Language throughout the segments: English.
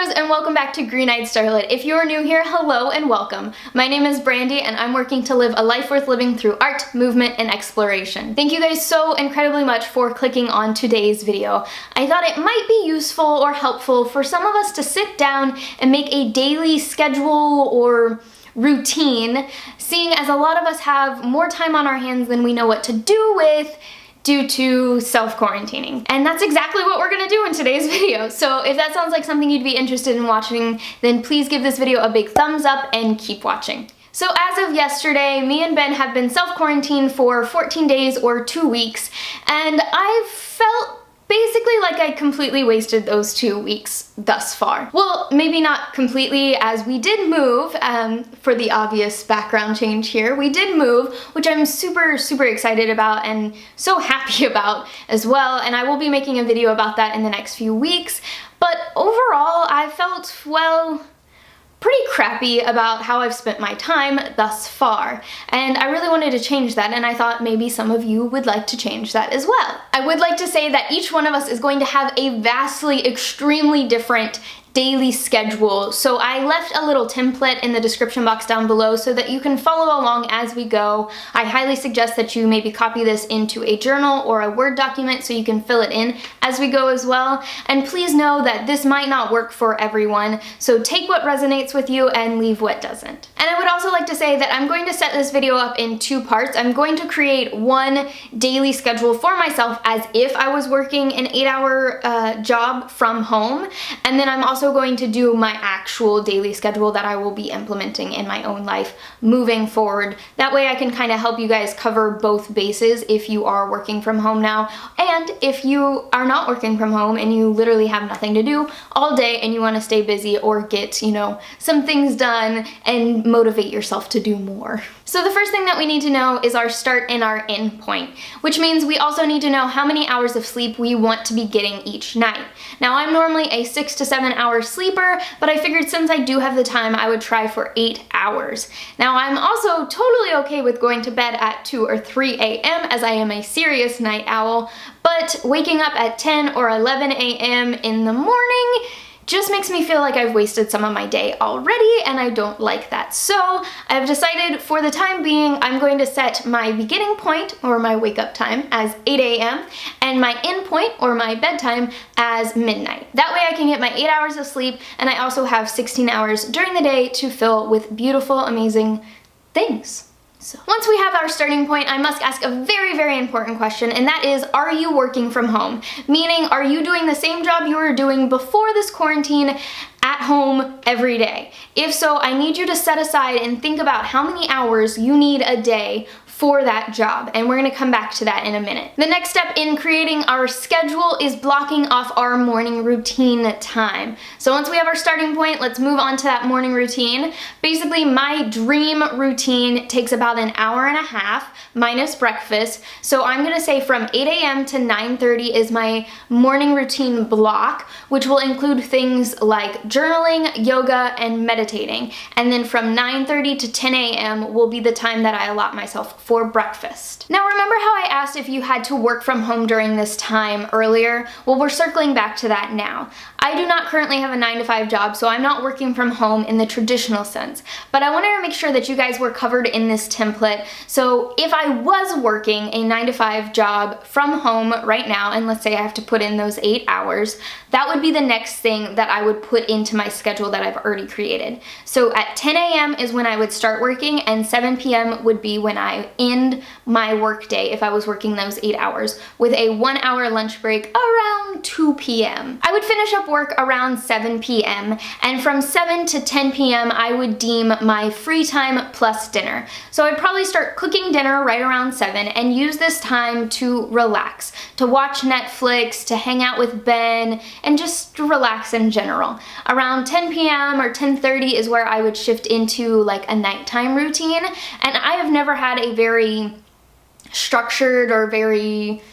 guys, and welcome back to Green-Eyed Starlet. If you're new here, hello and welcome. My name is Brandy and I'm working to live a life worth living through art, movement, and exploration. Thank you guys so incredibly much for clicking on today's video. I thought it might be useful or helpful for some of us to sit down and make a daily schedule or routine, seeing as a lot of us have more time on our hands than we know what to do with due to self-quarantining. And that's exactly what we're gonna do in today's video. So if that sounds like something you'd be interested in watching, then please give this video a big thumbs up and keep watching. So as of yesterday, me and Ben have been self-quarantined for 14 days or 2 weeks, and I've felt basically like I completely wasted those 2 weeks thus far. Well, maybe not completely, as we did move, for the obvious background change here. We did move, which I'm super excited about and so happy about as well, and I will be making a video about that in the next few weeks. But overall, I felt, well, pretty crappy about how I've spent my time thus far, and I really wanted to change that, and I thought maybe some of you would like to change that as well. I would like to say that each one of us is going to have a vastly, extremely different daily schedule, so I left a little template in the description box down below so that you can follow along as we go. I highly suggest that you maybe copy this into a journal or a Word document so you can fill it in as we go as well. And please know that this might not work for everyone, so take what resonates with you and leave what doesn't. And I would also like to say that I'm going to set this video up in 2 parts. I'm going to create one daily schedule for myself as if I was working an 8-hour job from home, and then I'm also going to do my actual daily schedule that I will be implementing in my own life moving forward. That way I can kind of help you guys cover both bases if you are working from home now, and if you are not working from home and you literally have nothing to do all day and you want to stay busy or get, you know, some things done and motivate yourself to do more. So the first thing that we need to know is our start and our end point, which means we also need to know how many hours of sleep we want to be getting each night. Now, I'm normally a 6 to 7 hour sleeper, but I figured since I do have the time, I would try for 8 hours. Now, I'm also totally okay with going to bed at 2 or 3 a.m. as I am a serious night owl, but waking up at 10 or 11 a.m. in the morning just makes me feel like I've wasted some of my day already, and I don't like that. So I've decided for the time being, I'm going to set my beginning point, or my wake up time, as 8 a.m. and my end point, or my bedtime, as midnight. That way I can get my 8 hours of sleep, and I also have 16 hours during the day to fill with beautiful, amazing things. So once we have our starting point, I must ask a very important question, and that is, are you working from home? Meaning, are you doing the same job you were doing before this quarantine at home every day? If so, I need you to set aside and think about how many hours you need a day for that job, and we're gonna come back to that in a minute. The next step in creating our schedule is blocking off our morning routine time. So once we have our starting point, let's move on to that morning routine. Basically, my dream routine takes about an hour and a half minus breakfast. So I'm gonna say from 8 a.m. to 9:30 is my morning routine block, which will include things like journaling, yoga, and meditating. And then from 9:30 to 10 a.m. will be the time that I allot myself for breakfast. Now, remember how I asked if you had to work from home during this time earlier? Well, we're circling back to that now. I do not currently have a 9-to-5 job, so I'm not working from home in the traditional sense, but I wanted to make sure that you guys were covered in this template. So if I was working a 9-to-5 job from home right now, and let's say I have to put in those 8 hours, that would be the next thing that I would put into my schedule that I've already created. So at 10 a.m. is when I would start working, and 7 p.m. would be when I end my work day if I was working those 8 hours, with a 1-hour lunch break around 2 p.m. I would finish up work around 7 p.m. and from 7 to 10 p.m. I would deem my free time plus dinner. So I'd probably start cooking dinner right around 7 and use this time to relax, to watch Netflix, to hang out with Ben, and just relax in general. Around 10 p.m. or 10:30 is where I would shift into like a nighttime routine, and I have never had a very structured or very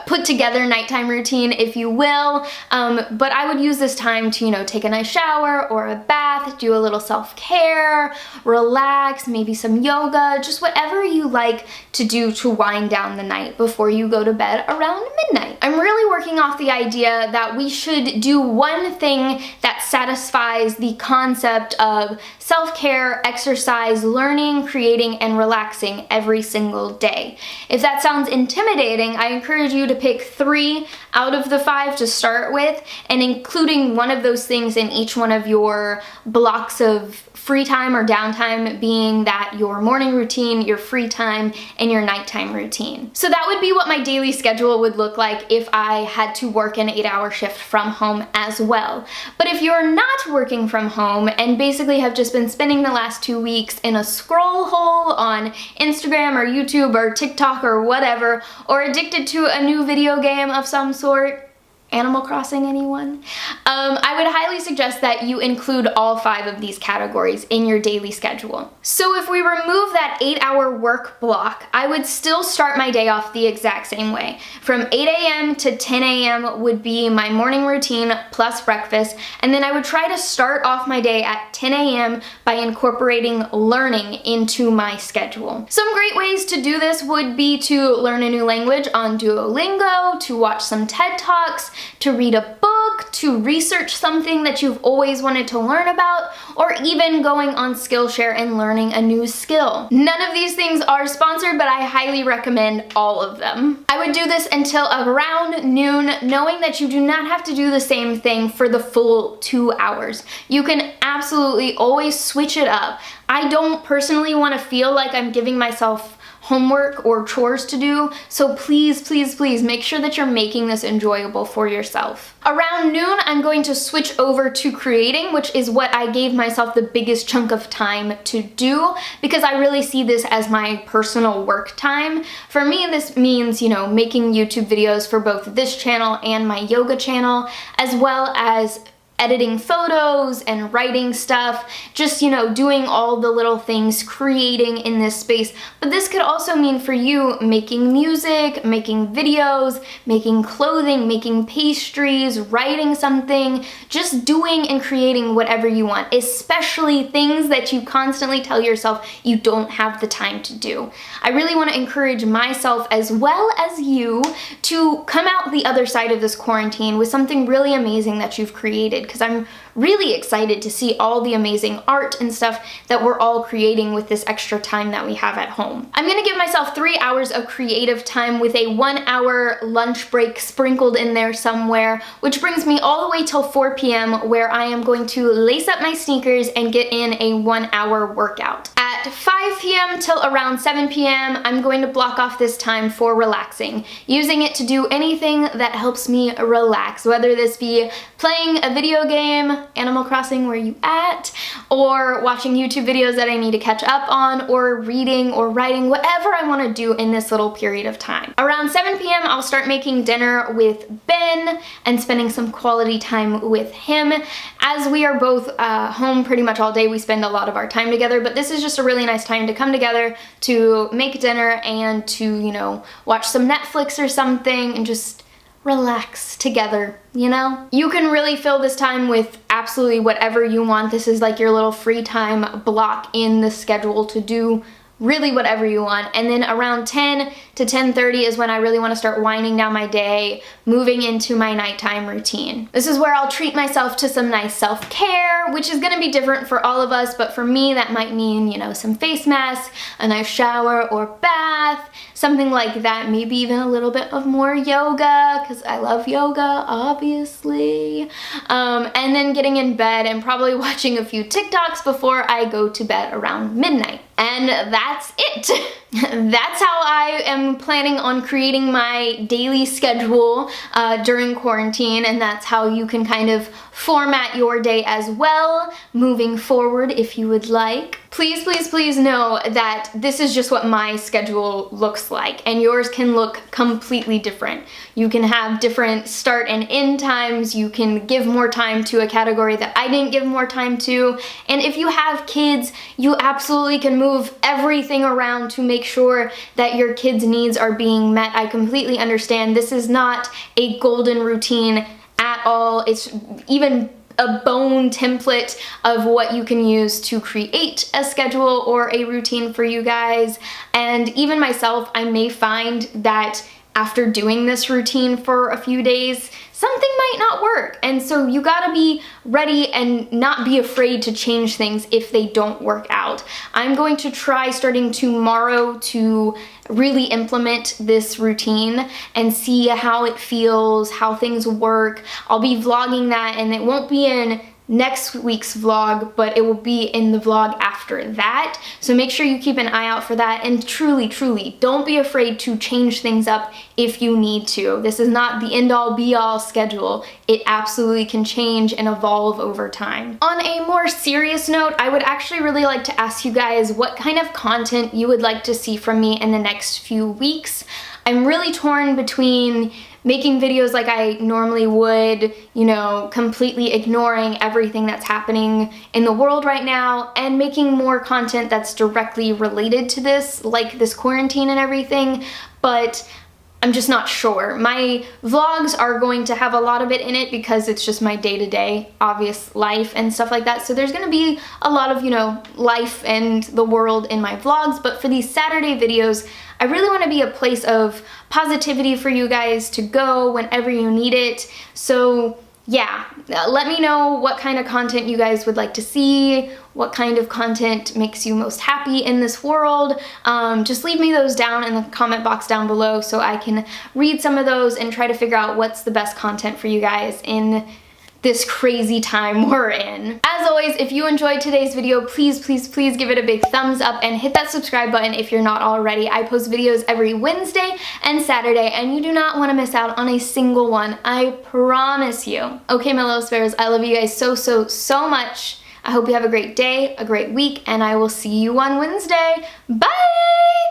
put together nighttime routine, if you will, but I would use this time to, you know, take a nice shower or a bath, do a little self-care, relax, maybe some yoga, just whatever you like to do to wind down the night before you go to bed around midnight. I'm really working off the idea that we should do one thing that satisfies the concept of self-care, exercise, learning, creating, and relaxing every single day. If that sounds intimidating, I encourage you to pick 3 out of the 5 to start with, and including one of those things in each one of your blocks of free time or downtime, being that your morning routine, your free time, and your nighttime routine. So that would be what my daily schedule would look like if I had to work an 8-hour shift from home as well. But if you're not working from home and basically have just been spending the last 2 weeks in a scroll hole on Instagram or YouTube or TikTok or whatever, or addicted to a new video game of some sort, Animal Crossing, anyone? I would highly suggest that you include all 5 of these categories in your daily schedule. So if we remove that 8-hour work block, I would still start my day off the exact same way. From 8 a.m. to 10 a.m. would be my morning routine plus breakfast, and then I would try to start off my day at 10 a.m. by incorporating learning into my schedule. Some great ways to do this would be to learn a new language on Duolingo, to watch some TED Talks, to read a book, to research something that you've always wanted to learn about, or even going on Skillshare and learning a new skill. None of these things are sponsored, but I highly recommend all of them. I would do this until around noon, knowing that you do not have to do the same thing for the full 2 hours. You can absolutely always switch it up. I don't personally want to feel like I'm giving myself homework or chores to do, so please, please, please make sure that you're making this enjoyable for yourself. Around noon, I'm going to switch over to creating, which is what I gave myself the biggest chunk of time to do, because I really see this as my personal work time. For me, this means, you know, making YouTube videos for both this channel and my yoga channel, as well as editing photos and writing stuff, just, you know, doing all the little things, creating in this space. But this could also mean for you making music, making videos, making clothing, making pastries, writing something, just doing and creating whatever you want, especially things that you constantly tell yourself you don't have the time to do. I really want to encourage myself as well as you to come out the other side of this quarantine with something really amazing that you've created, because I'm really excited to see all the amazing art and stuff that we're all creating with this extra time that we have at home. I'm gonna give myself 3 hours of creative time with a 1-hour lunch break sprinkled in there somewhere, which brings me all the way till 4 p.m. where I am going to lace up my sneakers and get in a 1-hour workout. At 5 p.m. till around 7 p.m. I'm going to block off this time for relaxing, using it to do anything that helps me relax, whether this be playing a video game, Animal Crossing, where you at, or watching YouTube videos that I need to catch up on, or reading or writing, whatever I want to do in this little period of time. Around 7 p.m. I'll start making dinner with Ben and spending some quality time with him. As we are both home pretty much all day, we spend a lot of our time together, but this is just a really nice time to come together to make dinner and to, you know, watch some Netflix or something and just relax together, you know? You can really fill this time with absolutely whatever you want. This is like your little free time block in the schedule to do really whatever you want. And then around 10 to 10:30 is when I really want to start winding down my day, moving into my nighttime routine. This is where I'll treat myself to some nice self-care, which is going to be different for all of us, but for me that might mean, you know, some face masks, a nice shower or bath, something like that, maybe even a little bit of more yoga, because I love yoga, obviously. And then getting in bed and probably watching a few TikToks before I go to bed around midnight. And that's it. That's how I am planning on creating my daily schedule during quarantine, and that's how you can kind of format your day as well moving forward if you would like. please, please, please know that this is just what my schedule looks like, and yours can look completely different. You can have different start and end times, you can give more time to a category that I didn't give more time to, and if you have kids, you absolutely can move everything around to make sure that your kids' needs are being met. I completely understand. This is not a golden routine at all. It's even a bone template of what you can use to create a schedule or a routine for you guys. And even myself, I may find that after doing this routine for a few days, something might not work. And so you gotta be ready and not be afraid to change things if they don't work out. I'm going to try starting tomorrow to really implement this routine and see how it feels, how things work. I'll be vlogging that, and it won't be in next week's vlog, but it will be in the vlog after that. So make sure you keep an eye out for that, and truly, truly, don't be afraid to change things up if you need to. This is not the end-all be-all schedule. It absolutely can change and evolve over time. On a more serious note, I would actually really like to ask you guys what kind of content you would like to see from me in the next few weeks. I'm really torn between making videos like I normally would, you know, completely ignoring everything that's happening in the world right now, and making more content that's directly related to this, like this quarantine and everything, but I'm just not sure. My vlogs are going to have a lot of it in it because it's just my day-to-day obvious life and stuff like that. So there's gonna be a lot of, you know, life and the world in my vlogs, but for these Saturday videos, I really want to be a place of positivity for you guys to go whenever you need it. So yeah, let me know what kind of content you guys would like to see, what kind of content makes you most happy in this world. Just leave me those down in the comment box down below so I can read some of those and try to figure out what's the best content for you guys in this crazy time we're in. As always, if you enjoyed today's video, please, please, please give it a big thumbs up and hit that subscribe button if you're not already. I post videos every Wednesday and Saturday, and you do not want to miss out on a single one. I promise you. Okay, my little sparrows, I love you guys so, so, so much. I hope you have a great day, a great week, and I will see you on Wednesday. Bye!